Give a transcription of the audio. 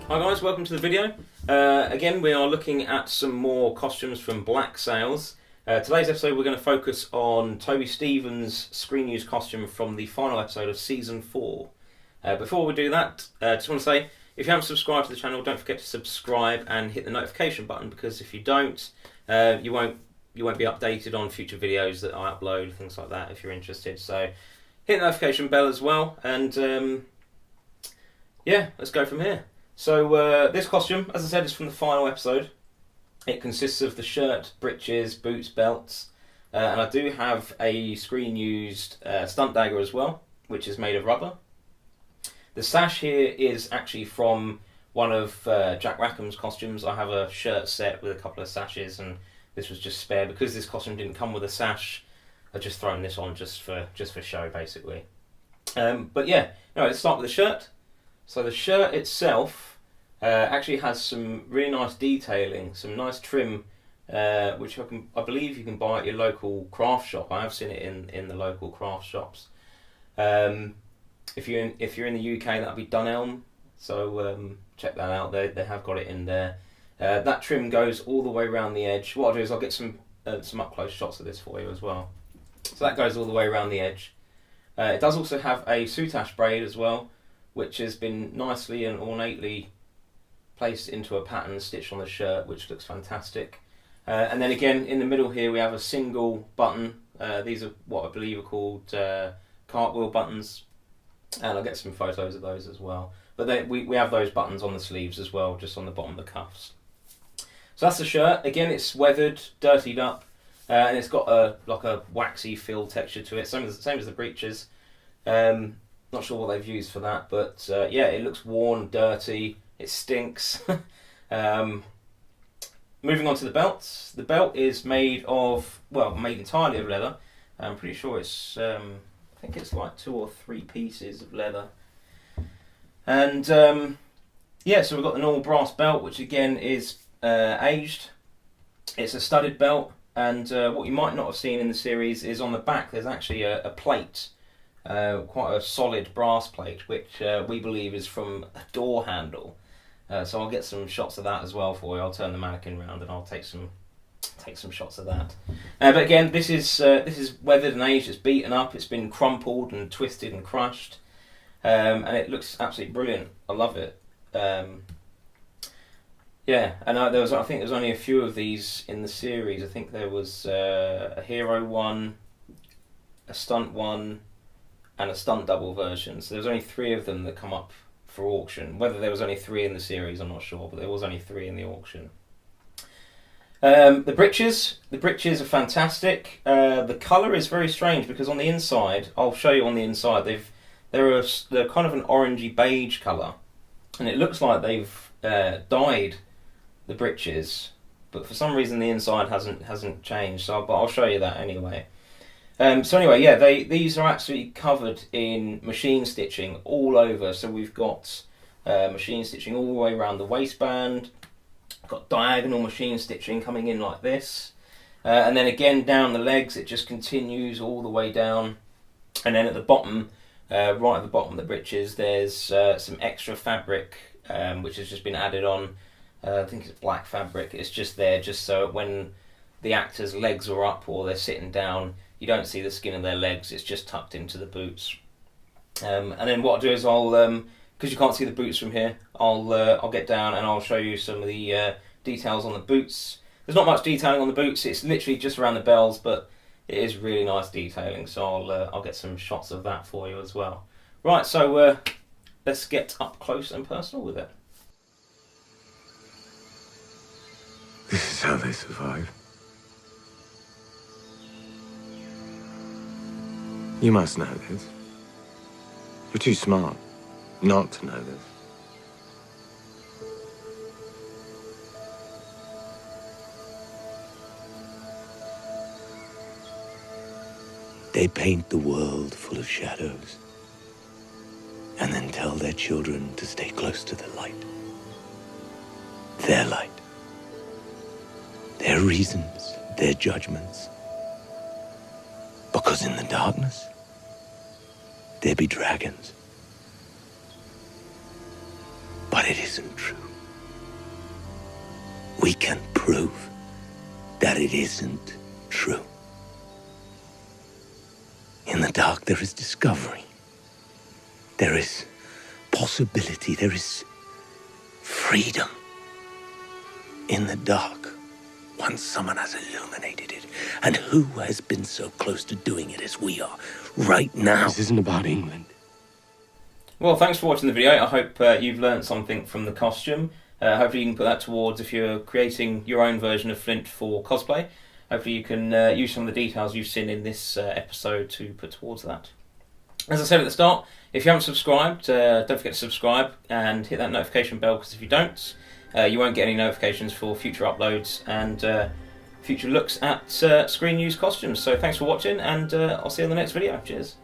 Hi guys, welcome to the video. Again, we are looking at some more costumes from Black Sails. Today's episode we're going to focus on Toby Stephens' screen use costume from the final episode of Season 4. Before we do that, just want to say, if you haven't subscribed to the channel, don't forget to subscribe and hit the notification button, because if you don't, you won't be updated on future videos that I upload, things like that, if you're interested. So hit the notification bell as well, and yeah, let's go from here. So this costume, as I said, is from the final episode. It consists of the shirt, breeches, boots, belts, and I do have a screen-used stunt dagger as well, which is made of rubber. The sash here is actually from one of Jack Rackham's costumes. I have a shirt set with a couple of sashes, and this was just spare. Because this costume didn't come with a sash, I've just thrown this on just for show, basically. But yeah, anyway, let's start with the shirt. So the shirt itself actually has some really nice detailing, some nice trim, which I believe you can buy at your local craft shop. I have seen it in the local craft shops. If you're in the UK, that'd be Dunelm. So check that out. They have got it in there. That trim goes all the way around the edge. What I'll do is I'll get some up close shots of this for you as well. So that goes all the way around the edge. It does also have a soutache braid as well, which has been nicely and ornately placed into a pattern stitched on the shirt, which looks fantastic. And then again, in the middle here, we have a single button. These are what I believe are called cartwheel buttons, and I'll get some photos of those as well. But we have those buttons on the sleeves as well, just on the bottom of the cuffs. So that's the shirt. Again, it's weathered, dirtied up, and it's got a waxy feel texture to it, same as the breeches. Not sure what they've used for that, but yeah, it looks worn, dirty, it stinks. Moving on to the belts. The belt is made entirely of leather. I'm pretty sure it's, I think it's like 2 or 3 pieces of leather. And yeah, so we've got the normal brass belt, which again is aged. It's a studded belt, and what you might not have seen in the series is on the back there's actually a plate. Quite a solid brass plate, which we believe is from a door handle. So I'll get some shots of that as well for you. I'll turn the mannequin around and I'll take some shots of that. But again, this is weathered and aged. It's beaten up. It's been crumpled and twisted and crushed, and it looks absolutely brilliant. I love it. Yeah, and I think there was only a few of these in the series. I think there was a hero one, a stunt one, and a stunt double version. So there was only 3 of them that come up for auction. Whether there was only 3 in the series, I'm not sure, but there was only 3 in the auction. The breeches are fantastic. The colour is very strange, because on the inside, I'll show you on the inside, they're kind of an orangey beige colour, and it looks like they've dyed the breeches, but for some reason the inside hasn't changed. But I'll show you that anyway. So anyway, yeah, these are absolutely covered in machine stitching all over. So we've got machine stitching all the way around the waistband. Got diagonal machine stitching coming in like this. And then again down the legs, it just continues all the way down. And then at the bottom, right at the bottom of the breeches, there's some extra fabric, which has just been added on. I think it's black fabric. It's just there just so when the actors' legs are up or they're sitting down, you don't see the skin of their legs. It's just tucked into the boots. And then what I'll do is because you can't see the boots from here, I'll get down and I'll show you some of the details on the boots. There's not much detailing on the boots. It's literally just around the bells, but it is really nice detailing. So I'll get some shots of that for you as well. Right, so let's get up close and personal with it. This is how they survive. You must know this. You're too smart not to know this. They paint the world full of shadows and then tell their children to stay close to the light. Their light. Their reasons, their judgments. Because in the darkness, there be dragons. But that it isn't true. We can prove that it isn't true. In the dark, there is discovery. There is possibility. There is freedom. In the dark, once someone has illuminated it, and who has been so close to doing it as we are right now? This isn't about England. Well, thanks for watching the video. I hope you've learned something from the costume. Hopefully you can put that towards if you're creating your own version of Flint for cosplay. Hopefully you can use some of the details you've seen in this episode to put towards that. As I said at the start, if you haven't subscribed, don't forget to subscribe and hit that notification bell, because if you don't, you won't get any notifications for future uploads and future looks at screen used costumes. So thanks for watching, and I'll see you in the next video. Cheers.